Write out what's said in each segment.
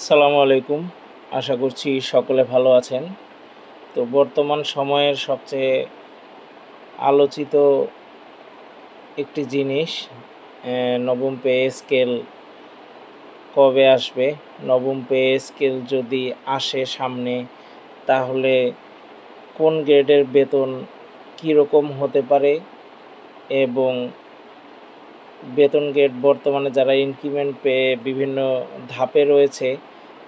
আসসালামু আলাইকুম। আশা করছি সকলে ভালো আছেন। তো বর্তমান সময়ের সবচেয়ে আলোচিত একটি জিনিস, নবম পে স্কেল কবে আসবে? নবম পে স্কেল যদি আসে সামনে, তাহলে কোন গ্রেডের বেতন কীরকম হতে পারে এবং বেতন গ্রেড বর্তমানে যারা ইনক্রিমেন্ট পেয়ে বিভিন্ন ধাপে রয়েছে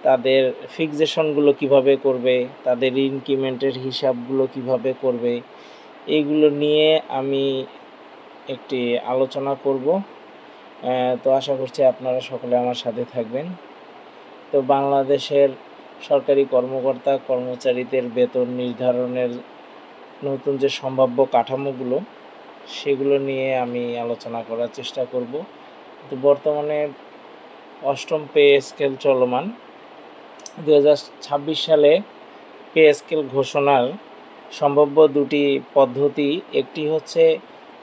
তাদের ফিক্সেশনগুলো কিভাবে করবে, তাদের ইনক্রিমেন্টের হিসাবগুলো কিভাবে করবে, এইগুলো নিয়ে আমি একটি আলোচনা করব। তো আশা করছি আপনারা সকলে আমার সাথে থাকবেন। তো বাংলাদেশের সরকারি কর্মকর্তা কর্মচারীদের বেতন নির্ধারণের নতুন যে সম্ভাব্য কাঠামোগুলো সেগুলো নিয়ে আমি আলোচনা করার চেষ্টা করব। তো বর্তমানে অষ্টম পে স্কেল চলমান। 2026 সালে পে স্কেল ঘোষণার সম্ভাব্য দুটি পদ্ধতি, একটি হচ্ছে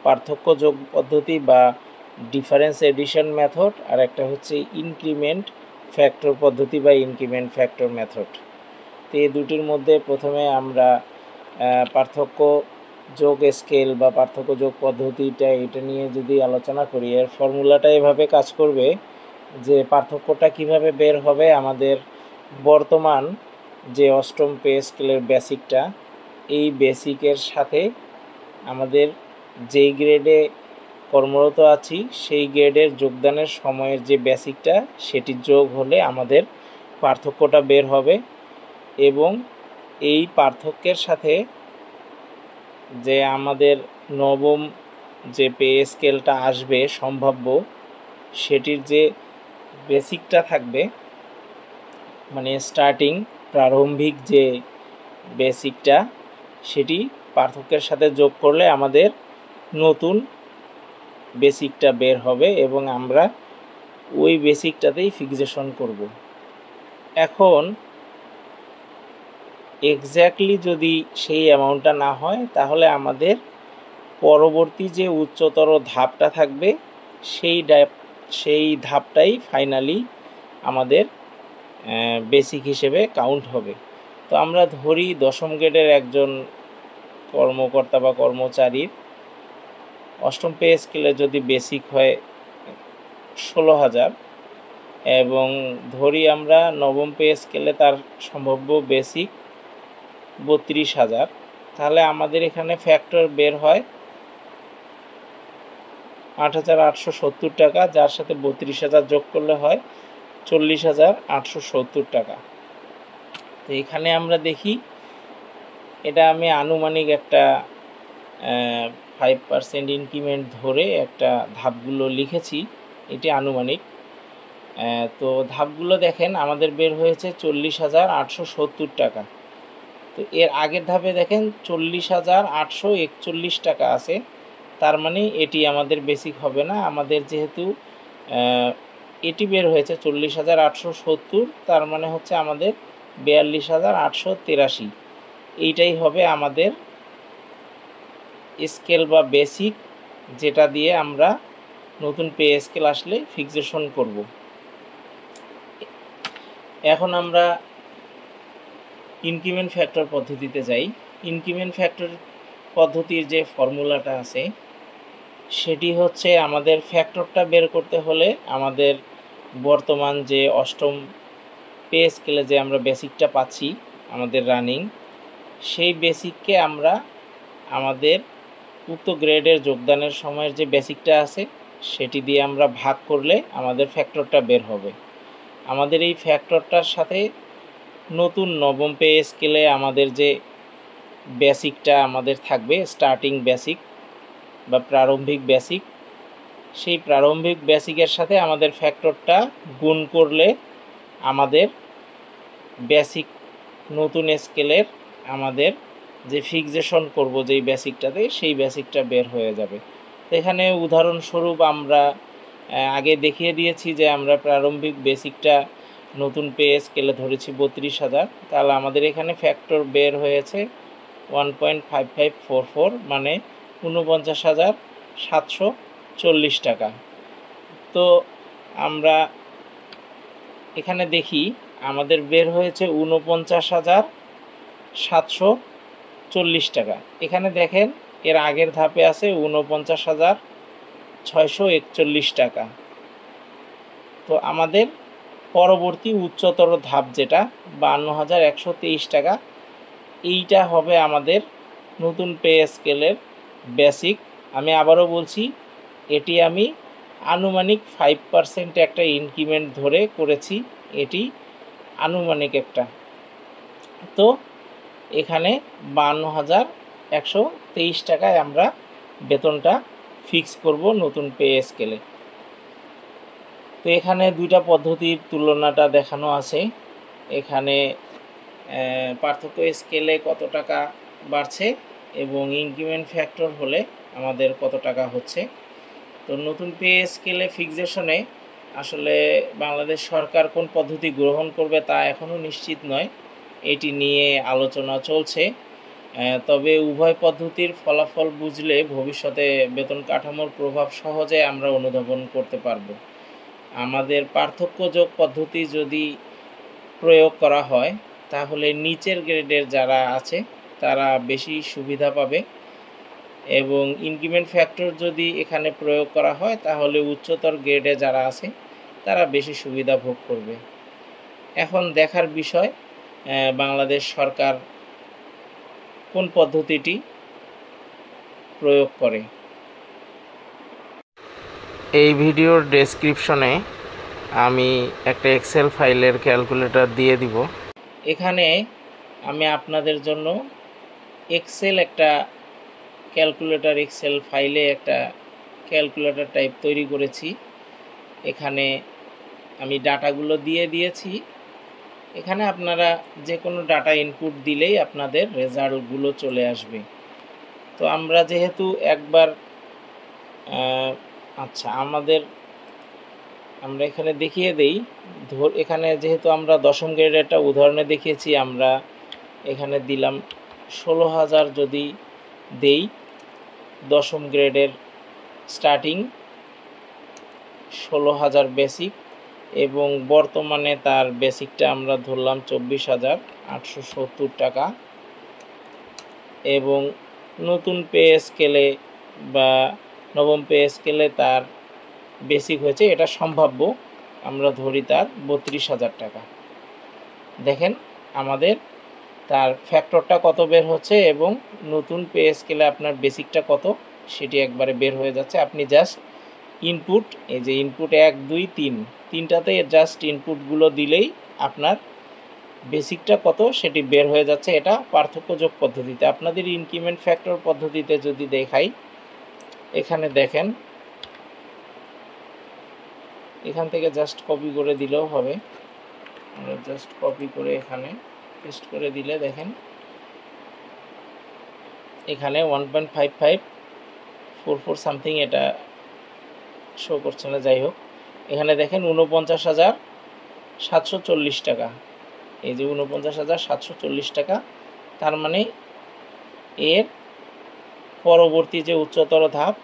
পার্থক্য যোগ পদ্ধতি বা ডিফারেন্স এডিশন মেথড, আর একটা হচ্ছে ইনক্রিমেন্ট ফ্যাক্টর পদ্ধতি বা ইনক্রিমেন্ট ফ্যাক্টর মেথড। তো এই দুটির মধ্যে প্রথমে আমরা পার্থক্য যোগ স্কেল বা পার্থক্য যোগ পদ্ধতিটা এটা নিয়ে যদি আলোচনা করি, এর ফর্মুলাটা এভাবে কাজ করবে যে পার্থক্যটা কিভাবে বের হবে। আমাদের বর্তমান যে অষ্টম পে স্কেলের বেসিকটা, এই বেসিকের সাথে আমাদের যেই গ্রেডে কর্মরত আছি সেই গ্রেডের যোগদানের সময়ের যে বেসিকটা সেটি যোগ হলে আমাদের পার্থক্যটা বের হবে এবং এই পার্থক্যের সাথে যে আমাদের নবম যে পে স্কেলটা আসবে সম্ভাব্য, সেটির যে বেসিকটা থাকবে, মানে স্টার্টিং প্রারম্ভিক যে বেসিকটা, সেটি পার্থক্যের সাথে যোগ করলে আমাদের নতুন বেসিকটা বের হবে এবং আমরা ওই বেসিকটাতেই ফিক্সেশন করব। এখন এক্স্যাক্টলি যদি সেই অ্যামাউন্টটা না হয়, তাহলে আমাদের পরবর্তী যে উচ্চতর ধাপটা থাকবে সেই ধাপটাই ফাইনালি আমাদের বেসিক হিসেবে কাউন্ট হবে। তো আমরা ধরি দশম গ্রেডের একজন কর্মকর্তা বা কর্মচারীর অষ্টম পে স্কেলে যদি বেসিক হয় 16,000 এবং ধরি আমরা নবম পে স্কেলে তার সম্ভাব্য বেসিক 32,000, তাহলে আমাদের এখানে ফ্যাক্টর বের হয় 8,870 টাকা, যার সাথে 32,000 যোগ করলে হয় 40,870 টাকা। তো এখানে আমরা দেখি, এটা আমি আনুমানিক একটা 5% ইনক্রিমেন্ট ধরে একটা ধাপগুলো লিখেছি, এটি আনুমানিক। তো ধাপগুলো দেখেন, আমাদের বের হয়েছে 40,870 টাকা। তো এর আগের ধাপে দেখেন 40,841 টাকা আছে, তার মানে এটি আমাদের বেসিক হবে না। আমাদের যেহেতু এটি বের হয়েছে 40,870, তার মানে হচ্ছে আমাদের 42,883, এইটাই হবে আমাদের স্কেল বা বেসিক, যেটা দিয়ে আমরা নতুন পে স্কেল আসলে ফিক্সেশন করব। এখন আমরা ইনক্রিমেন্ট ফ্যাক্টর পদ্ধতিতে যাই। ইনক্রিমেন্ট ফ্যাক্টর পদ্ধতির যে ফর্মুলাটা আছে সেটি হচ্ছে, আমাদের ফ্যাক্টরটা বের করতে হলে আমাদের বর্তমান যে অষ্টম পে স্কেলে যে আমরা বেসিকটা পাচ্ছি আমাদের রানিং, সেই বেসিককে আমরা আমাদের উক্ত গ্রেডের যোগদানের সময়ের যে বেসিকটা আছে সেটি দিয়ে আমরা ভাগ করলে আমাদের ফ্যাক্টরটা বের হবে। আমাদের এই ফ্যাক্টরটার সাথে নতুন নবম পে স্কেলে আমাদের যে বেসিকটা আমাদের থাকবে, স্টার্টিং বেসিক বা প্রারম্ভিক বেসিক, সেই প্রারম্ভিক বেসিকের সাথে আমাদের ফ্যাক্টরটা গুণ করলে আমাদের বেসিক নতুন স্কেলের আমাদের যে ফিক্সেশন করব যেই বেসিকটাতে, সেই বেসিকটা বের হয়ে যাবে। এখানে উদাহরণস্বরূপ আমরা আগে দেখিয়ে দিয়েছি যে আমরা প্রারম্ভিক বেসিকটা নতুন পে স্কেলে ধরেছি 32,000, তাহলে আমাদের এখানে ফ্যাক্টর বের হয়েছে 1.5544, মানে 49,740 টাকা। তো আমরা এখানে দেখি আমাদের বের হয়েছে ৪৯,৭৪০ টাকা। এখানে দেখেন এর আগের ধাপে আছে ৪৯,৬৪১ টাকা। তো আমাদের পরবর্তী উচ্চতর ধাপ যেটা ৫২,১২৩ টাকা, এইটা হবে আমাদের নতুন পে স্কেলের বেসিক। আমি আবারও বলছি, এটি আমি আনুমানিক 5% একটা ইনক্রিমেন্ট ধরে করেছি, এটি আনুমানিক একটা। তো এখানে ৫২,১২৩ টাকায় আমরা বেতনটা ফিক্স করব নতুন পে স্কেলে। তো এখানে দুইটা পদ্ধতির তুলনাটা দেখানো আছে। এখানে পার্থক্য স্কেলে কত টাকা বাড়ছে এবং ইনক্রিমেন্ট ফ্যাক্টর হলে আমাদের কত টাকা হচ্ছে। তো নতুন পে স্কেলে ফিক্সেশনে আসলে বাংলাদেশ সরকার কোন পদ্ধতি গ্রহণ করবে তা এখনও নিশ্চিত নয়, এটি নিয়ে আলোচনা চলছে। তবে উভয় পদ্ধতির ফলাফল বুঝলে ভবিষ্যতে বেতন কাঠামোর প্রভাব সহজে আমরা অনুধাবন করতে পারব। আমাদের পার্থক্যযোগ পদ্ধতি যদি প্রয়োগ করা হয় তাহলে নিচের গ্রেডের যারা আছে তারা বেশি সুবিধা পাবে, এবং ইনক্রিমেন্ট ফ্যাক্টর যদি এখানে প্রয়োগ করা হয় তাহলে উচ্চতর গ্রেডে যারা আছে তারা বেশি সুবিধা ভোগ করবে। এখন দেখার বিষয় বাংলাদেশ সরকার কোন পদ্ধতিটি প্রয়োগ করে। এই ভিডিওর ডেসক্রিপশনে আমি একটা এক্সেল ফাইলের ক্যালকুলেটর দিয়ে দিব। এখানে আমি আপনাদের জন্য একটা এক্সেল ফাইলে একটা ক্যালকুলেটর টাইপ তৈরি করেছি। এখানে আমি ডাটাগুলো দিয়ে দিয়েছি। এখানে আপনারা যে কোনো ডাটা ইনপুট দিলেই আপনাদের রেজাল্টগুলো চলে আসবে। তো আমরা যেহেতু একবার আমরা এখানে দেখিয়ে দেই। এখানে যেহেতু আমরা দশম গ্রেডের একটা উদাহরণে দেখিয়েছি, আমরা এখানে দিলাম ১৬,০০০ যদি দেই, দশম গ্রেডের স্টার্টিং ১৬,০০০ বেসিক, এবং বর্তমানে তার বেসিকটা আমরা ধরলাম ২৪,৮৭০ টাকা, এবং নতুন পে স্কেলে বা নবম পে স্কেলে তার বেসিক হয়েছে, এটা সম্ভাব্য আমরা ধরি তার ৩২,০০০ টাকা। দেখেন আমাদের তার ফ্যাক্টরটা কত বের হচ্ছে এবং নতুন পে স্কেলে আপনার বেসিকটা কত সেটি একবারে বের হয়ে যাচ্ছে। আপনি জাস্ট ইনপুট, এই যে ইনপুট ১, ২, ৩, তিনটাতে জাস্ট ইনপুটগুলো দিলেই আপনার বেসিকটা কত সেটি বের হয়ে যাচ্ছে। এটা পার্থক্যযোগ পদ্ধতিতে। আপনাদের ইনক্রিমেন্ট ফ্যাক্টর পদ্ধতিতে যদি দেখাই, এখানে দেখেন এখান থেকে জাস্ট কপি করে দিলেও হবে। আমরা জাস্ট কপি করে এখানে পেস্ট করে দিলে দেখেন এখানে 1.5544 সামথিং এটা শো করছে না, যাই হোক এখানে দেখেন ৪৯,৭৪০ টাকা। এই যে ৪৯,৭৪০ টাকা, তার মানে এর পরবর্তী যে উচ্চতর ধাপ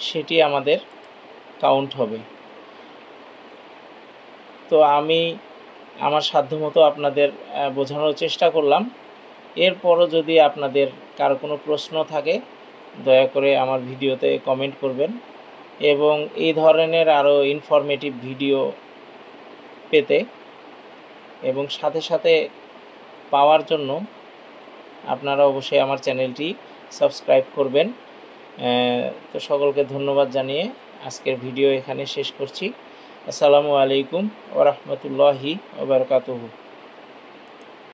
সেটি আমাদের কাউন্ট হবে। তো আমি আমার সাধ্যমতো আপনাদের বোঝানোর চেষ্টা করলাম। এরপরও যদি আপনাদের কারো কোনো প্রশ্ন থাকে দয়া করে আমার ভিডিওতে কমেন্ট করবেন, এবং এই ধরনের আরও ইনফরমেটিভ ভিডিও পেতে এবং সাথে সাথে পাওয়ার জন্য আপনারা অবশ্যই আমার চ্যানেলটি সাবস্ক্রাইব করবেন। তো সকলকে ধন্যবাদ জানিয়ে আজকের ভিডিও এখানে শেষ করছি। আসসালামু আলাইকুম ওয়া রাহমাতুল্লাহি ওয়া বারাকাতুহু।